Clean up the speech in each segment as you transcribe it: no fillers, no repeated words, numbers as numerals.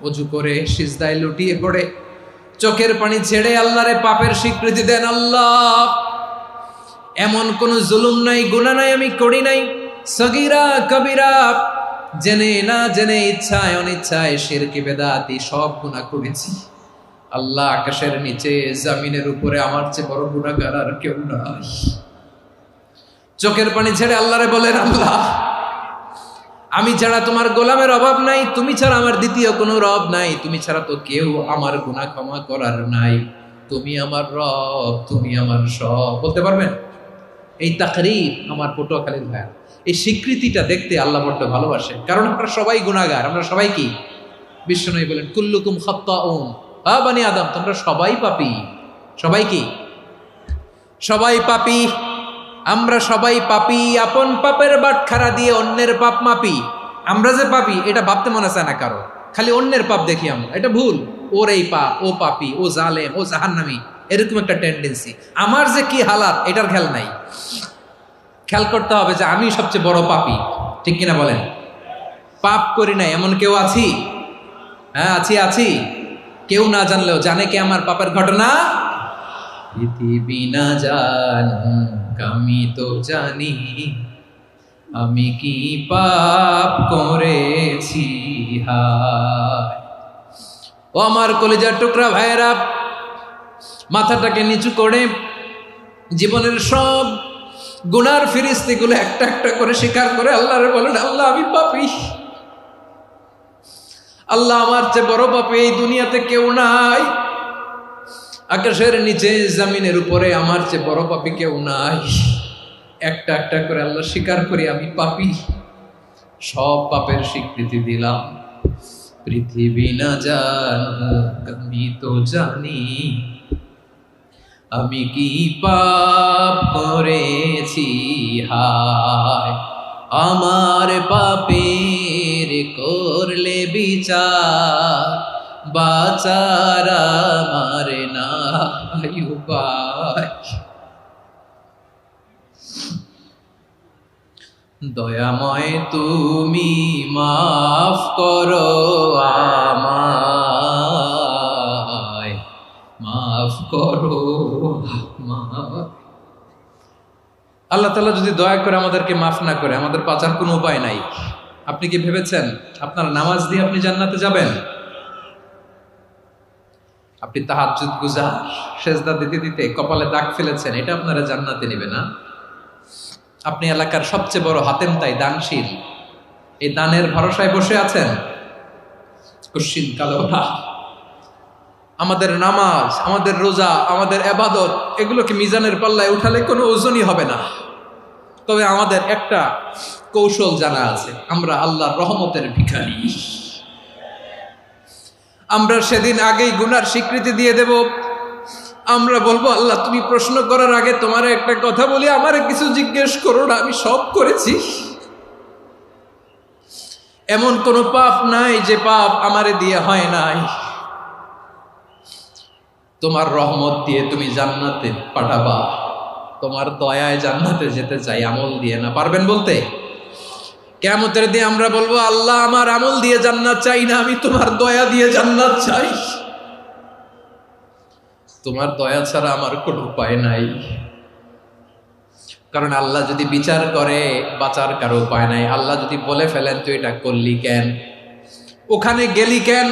অজু করে সিজদায় লুটিয়ে পড়ে চোখের পানি ছেড়ে আল্লাহরে পাপের স্বীকৃতি দেন। আল্লাহ, এমন কোন জুলুম নাই, গুনাহ নাই আমি করি নাই, সগীরা কবিরা, জেনে না জেনে, ইচ্ছায় অনিচ্ছায়, শিরকি বেদাতি সব গুনাহ করেছি। আল্লাহ, আকাশের নিচে জমিনের উপরে আমার চেয়ে বড় গুনাহগার আর কেউ নাই। চোখের পানি ছেড়ে আল্লাহরে বলেন, আল্লাহ, আমি ছাড়া তোমার গোলামের অভাব নাই, তুমি ছাড়া আমার দ্বিতীয় কোনো রব নাই, তুমি ছাড়া তো কেউ আমার গুনাহ ক্ষমা করার নাই, তুমি আমার রব, তুমি আমার সব। বলতে পারবেন? এই তাকরীর আমার পটুয়াখালীর ভাইয়া, এই স্বীকৃতিটা দেখতে আল্লাহ বড্ড ভালোবাসেন, কারণ আমরা সবাই গুনাহগার। আমরা সবাই কি? বিশ্বনবী বলেন, কুল্লুকুম খাত্তাউন, বানি আদম, তোমরা সবাই পাপী। সবাই কি? সবাই পাপী। আমরা সবাই পাপী। আপন পাপের বাটখারা দিয়ে অন্যের পাপ মাপি। আমরা যে পাপী এটা ভাবতে মনে চায় না কারো, খালি অন্যের পাপ দেখি আমরা, এটা ভুল। ওর এই পাপ, ও পাপী, ও জালেম, ও জাহান্নামী, এরকম একটা টেন্ডেন্সি। আমার যে কি হালাত এটার খেয়াল নাই। খেয়াল করতে হবে যে আমি সবচেয়ে বড় পাপী, ঠিক কিনা বলেন? পাপ করি নাই এমন কেউ আছি? হ্যাঁ, আছি। কেউ না জানলেও জানে কে আমার পাপের ঘটনা? পৃথিবী না জানুক আমি তো জানি, আমি কি পাপ করেছি। হায় ও আমার কলিজার টুকরা ভাইয়েরা, মাথাটাকে নিচু করে জীবনের সব গুনার ফিরিস্তিগুলো একটা একটা করে স্বীকার করে আল্লাহরে বলেন, আল্লাহ, আমি পাপী। আল্লাহ, আমার চেয়ে বড় পাপী এই দুনিয়াতে কেউ নাই। আকাশের নিচে জমিনের উপরে আমার চেয়ে বড় পাপী কেউ নাই। একটা একটা করে আল্লাহ স্বীকার করি আমি পাপী। সব পাপের স্বীকৃতি দিলাম। পৃথিবী না জানুক আমি তো জানি, আমি কি পাপ করেছি। হায় আমার পাপের করলে বিচার, বাঁচার আমার নাই উপায়। দয়াময় তুমি মাফ করো আমায়, মাফ করো আমায়। আল্লাহ তাআলা যদি দয়া করে আমাদেরকে মাফ না করে, আমাদের বাঁচার কোনো উপায় নাই। আপনি কি ভেবেছেন আপনার নামাজ দিয়ে আপনি জান্নাতে যাবেন? আপনি তাহাজ্জুদ গুজার, সেজদা দিতে দিতে কপালে দাগ ফেলেছেন, এটা আপনারা জান্নাতে নেবে না? আপনি এলাকার সবচেয়ে বড় হাতেম তাই, দানশীল, এই দানের ভরসায় বসে আছেন, কুশ্চিন কালো না। আমাদের নামাজ, আমাদের রোজা, আমাদের ইবাদত, এগুলোকে মিজানের পাল্লায় উঠালে কোনো ওজনই হবে না। তবে আমাদের একটা কৌশল জানা আছে, আমরা আল্লাহর রহমতের ভিখারি। আমরা সেদিন আগেই গুনার স্বীকৃতি দিয়ে দেব। আমরা বলবো, আল্লাহ, তুমি প্রশ্ন করার আগে তোমার একটা কথা বলি, আমারে কিছু জিজ্ঞেস করো না, আমি সব করেছি। এমন কোন পাপ নাই যে পাপ আমারে দিয়ে হয় নাই। তোমার রহমত দিয়ে তুমি জান্নাতে পাঠাবা, তোমার দয়ায় জান্নাতে যেতে চাই, আমল দিয়ে না। পারবেন বলতে? কিয়ামতের দিন আমরা বলবো, আল্লাহ, আমার আমল দিয়ে জান্নাত চাই না, আমি তোমার দয়া দিয়ে জান্নাত চাই। তোমার দয়া ছাড়া আমার কোনো উপায় নাই। কারণ আল্লাহ যদি বিচার করে, বাঁচার কারো উপায় নাই। আল্লাহ যদি বলে ফেলেন তুই এটা করলি কেন, ওখানে গেলি কেন,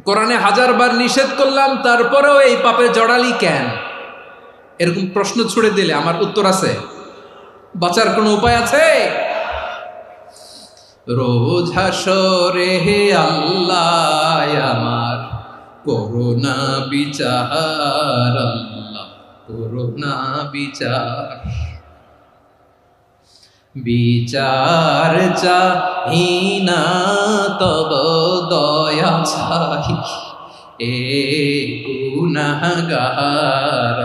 কোরআনে 1000 বার নিষেধ করলাম তারপরেও এই পাপে জড়ালি কেন, এরকম প্রশ্ন ছুড়ে দিলে আমার উত্তর আছে? বাঁচার কোনো উপায় আছে? রোজ হাসরে হে আল্লাহ আমার করুণা বিচার, আল্লাহ করুণা বিচার। বিচার চাহি না তব দয়া চাহি, এ গুনাহগার,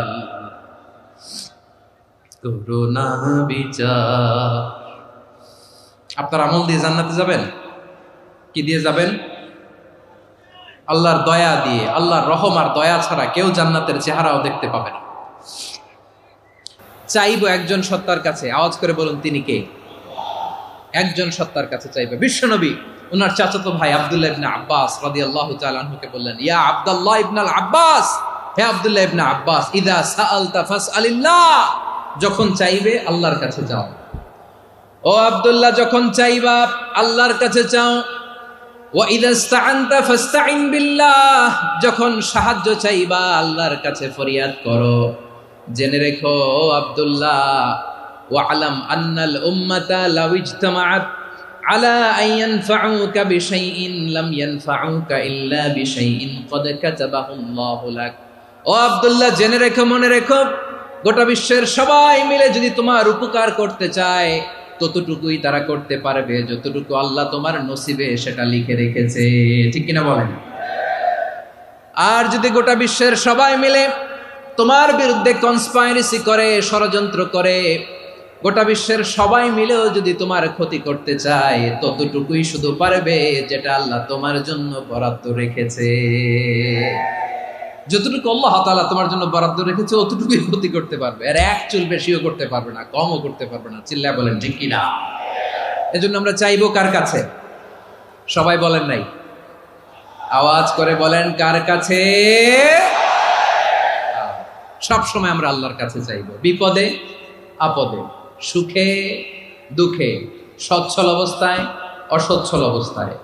করুণা বিচার। আপনার আমল দিয়ে জান্নাতে যাবেন? কি দিয়ে যাবেন? আল্লাহর দয়া দিয়ে। আল্লাহর রহম আর দয়া ছাড়া কেউ জান্নাতের চেহারাও দেখতে পাবে না। চাইবো একজন সত্তার কাছে, আওয়াজ করে বলুন তিনি কে? একজন সত্তার কাছে চাইবে, বিশ্বনবী ওনার চাচাতো ভাই আব্দুল্লাহ ইবনে আব্বাস রাদিয়াল্লাহু তাআলা আনহুকে বললেন, ইয়া আব্দুল্লাহ ইবনে আব্বাস, হে আব্দুল্লাহ ইবনে আব্বাস, ইযা সাআলতা ফাসআলিল্লাহ, যখন চাইবে আল্লাহর কাছে যাও। ও আব্দুল্লাহ, যখন চাইবা আল্লাহর কাছে চাও। ওয়া ইযা ইসতাআনতা ফাসতাইন বিল্লাহ, যখন সাহায্য চাইবা আল্লাহর কাছে ফরিয়াদ করো। জেনে রেখো আব্দুল্লাহ, ওয়া'লাম আন্নাল উম্মাতা লাউ ইজতামাআত আলা আন ইয়ানফাউকা বিশাইইন লাম ইয়ানফাউকা ইল্লা বিশাইইন ক্বাদ কাতাবাহু আল্লাহু লাক। ও আব্দুল্লাহ, জেনে রেখো, মনে রেখো, গোটা বিশ্বের সবাই মিলে যদি তোমার উপকার করতে চায় ততটুকুই তারা করতে পারবে যতটুকু আল্লাহ তোমার নসিবে সেটা লিখে রেখেছে। ঠিক কিনা বলেন? আর যদি গোটা বিশ্বের সবাই মিলে তোমার বিরুদ্ধে কনস্পাইরেসি করে, ষড়যন্ত্র করে, গোটা বিশ্বের সবাই মিলেও যদি তোমার ক্ষতি করতে চায় ততটুকুই শুধু পারবে যেটা আল্লাহ তোমার জন্য বরাদ্দ রেখেছে। যতটুকু আল্লাহ তাআলা তোমার জন্য বরাদ্দ রেখেছে অতটুকুই ক্ষতি করতে পারবে, আর এক চুল বেশিও করতে পারবে না, কমও করতে পারবে না। চিল্লায় বলেন ঠিক কিনা? এজন্য আমরা চাইবো কার কাছে? সবাই বলেন নাই, আওয়াজ করে বলেন কার কাছে? সব সময় আমরা আল্লাহর কাছে চাইবো, বিপদে আপদে, সুখে দুঃখে, সচ্ছল অবস্থায় অসচ্ছল অবস্থায়,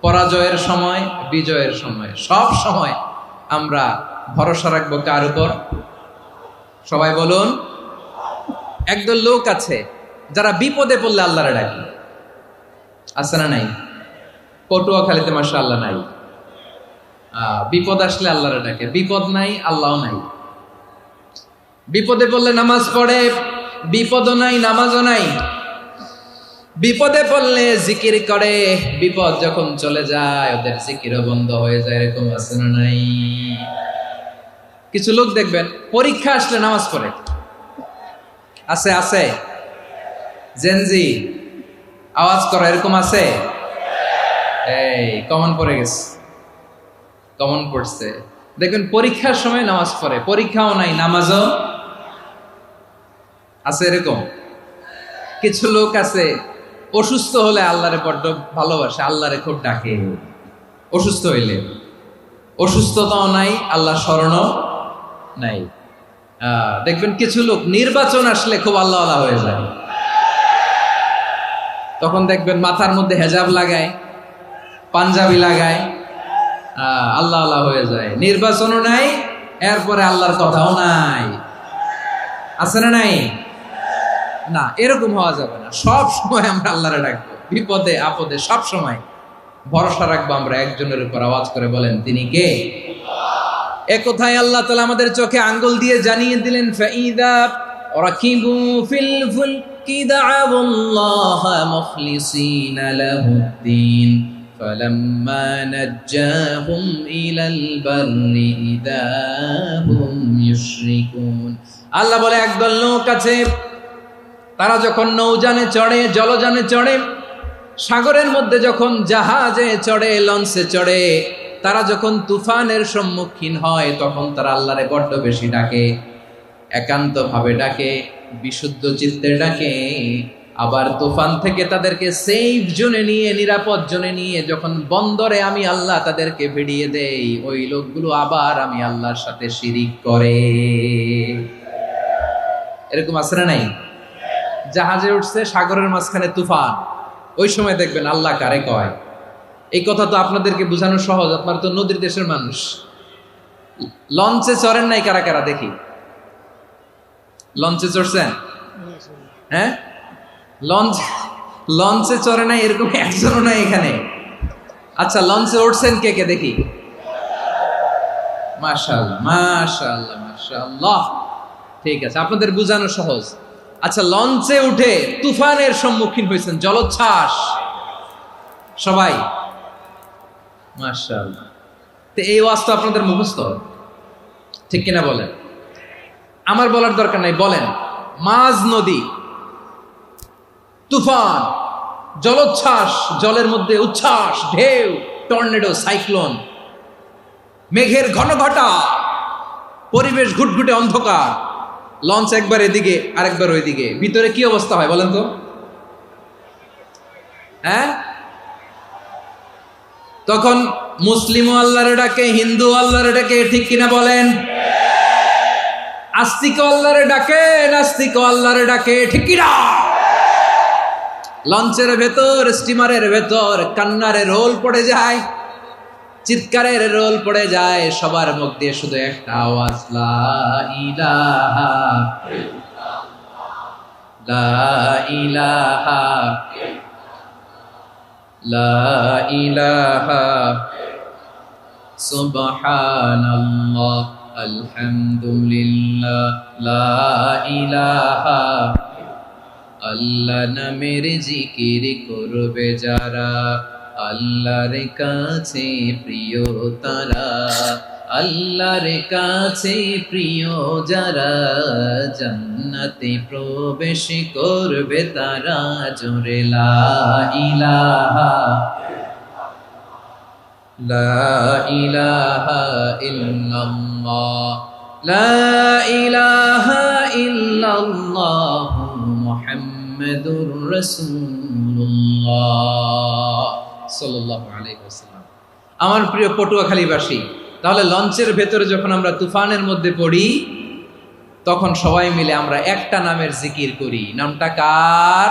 পরাজয়ের সময় বিজয়ের সময়, সব সময় আমরা ভরসা রাখবো কার উপর? সবাই বলুন। একদল লোক আছে যারা বিপদে পড়লে আল্লাহরে ডাকে, আছে না নাই? পটুয়াখালীতে মাশাআল্লাহ নাই। বিপদ আসলে আল্লাহরে ডাকে, বিপদ নাই আল্লাহও নাই। বিপদে পড়লে নামাজ পড়ে, বিপদও নাই নামাজও নাই। বিপদে পড়লে জিকির করে, বিপদ যখন চলে যায় ওদের জিকিরও বন্ধ হয়ে যায়। এরকম আছে না নাই? কিছু লোক দেখবেন পরীক্ষা আসলে নামাজ পড়ে, আছে আছে। জেনজি আওয়াজ করো, এরকম আছে? এই কমন পড়ে গেছে, কমন পড়ছে। দেখবেন পরীক্ষার সময় নামাজ পড়ে, পরীক্ষাও নাই নামাজও আছে। এরকম কিছু লোক আছে অসুস্থ হলে আল্লাহরে বড্ড ভালোবাসে, আল্লাহরে খুব ডাকে। অসুস্থ হইলে অসুস্থতাও নাই, আল্লাহ স্মরণও নাই। দেখবেন কিছু লোক নির্বাচন আসলে খুব আল্লাহ আল্লাহ হয়ে যায়, তখন দেখবেন মাথার মধ্যে হেজাব লাগায়, পাঞ্জাবি লাগায়, আল্লাহ আল্লাহ হয়ে যায়। নির্বাচনও নাই, এরপরে আল্লাহর কথাও নাই। আছে না নাই? না, এরকম হওয়া যাবে না। সব সময় আমরা আল্লাহরে ডাকবো, বিপদে আপদে সব সময় ভরসা রাখবো আমরা একজনের উপর। আওয়াজ করে বলেন তিনি কে? এ কথায় আল্লাহ তাআলা আমাদের চোখে আঙ্গুল দিয়ে জানিয়ে দিলেন, ফাইদা রাকিবু ফিল ফুলকি দা'আউল্লাহা মুখলিসিনা লাহুদ্দিন ফালাম্মা নাজ্জাহুম ইলাল বাররি ইযা হুম ইউশরিকুন। আল্লাহ বলে একদল লোক আছে, তারা যখন নৌযানে চড়ে, জলযানে চড়ে, সাগরের মধ্যে যখন জাহাজে চড়ে, লঞ্চে চড়ে, তারা যখন তুফানের সম্মুখীন হয় তখন তারা আল্লাহরে বড্ড বেশি ডাকে, একান্ত ভাবে ডাকে, বিশুদ্ধ চিত্তে ডাকে। আবার তুফান থেকে তাদেরকে সেফ জোনে নিয়ে, নিরাপদ জোনে নিয়ে যখন বন্দরে আমি আল্লাহ তাদেরকে ভিড়িয়ে দেই, ওই লোকগুলো আবার আমি আল্লাহর সাথে শিরিক করে। এরকম আছে না নাই? জাহাজে উঠছে, সাগরের মাঝখানে তুফান, ওই সময় দেখবেন আল্লাহ কারে কয়। এই কথা তো আপনাদেরকে বোঝানো সহজ, আপনারা তো নদীর দেশের মানুষ। লঞ্চে চড়েন নাই কারা কারা? দেখি, লঞ্চে চড়ছেন? হ্যাঁ, লঞ্চে চড়ে নাই এরকম একজনও নাই এখানে। আচ্ছা, লঞ্চে উঠছেন কে কে? দেখি। মাশাআল্লাহ মাশাআল্লাহ মাশাআল্লাহ, ঠিক আছে, আপনাদের বোঝানো সহজ। আচ্ছা, লঞ্চে উঠে তুফানের সম্মুখীন হয়েছেন, জলোচ্ছ্বাস, সবাই? মাশাআল্লাহ। তো এই ওয়াজ তো আপনাদের মুখস্থ, ঠিক কিনা বলেন? আমার বলার দরকার নাই, বলেন। মাঝ নদী, তুফান, জলোচ্ছ্বাস, জলের মধ্যে উচ্ছ্বাস, ঢেউ, টর্নেডো, সাইক্লোন, মেঘের ঘনঘটা, পরিবেশ ঘুটঘুটে অন্ধকার, লঞ্চ একবার এদিকে আরেকবার ওইদিকে, ভিতরে কি অবস্থা হয় বলেন তো? হ্যাঁ, তখন মুসলিমও আল্লাহরে ডাকে, হিন্দু আল্লাহরে ডাকে, ঠিক কিনা বলেন? আস্তিক আল্লাহরে ডাকে, নাস্তিক আল্লাহরে ডাকে, ঠিক কিনা? লঞ্চের ভেতর, স্টিমারের ভেতর কান্নারে রোল পড়ে যায়, চিৎকারের রোল পড়ে যায়, সবার মুখ দিয়ে শুধু একটা আওয়াজ, লা ইলাহা লা ইলাহা লা ইলাহা সুবহানাল্লাহ আলহামদুলিল্লাহ লা ইলাহা। আল্লাহ নামের জিকির করবে যারা, আল্লাহর কাছে প্রিয় তারা, আল্লাহর কাছে প্রিয় যারা, জান্নাতে প্রবেশ করবে তারা, জোরে লা ইলাহা লা ইলাহা ইল্লাল্লাহ লা ইলাহা ইল্লাল্লাহ মুহাম্মাদুর রাসূলুল্লাহ সাল্লাল্লাহু আলাইহি ওয়াসাল্লাম। আমার প্রিয় পটুয়াখালীবাসী, তাহলে লঞ্চের ভেতরে যখন আমরা তুফানের মধ্যে পড়ি, তখন সবাই মিলে আমরা একটা নামের জিকির করি। নামটা কার?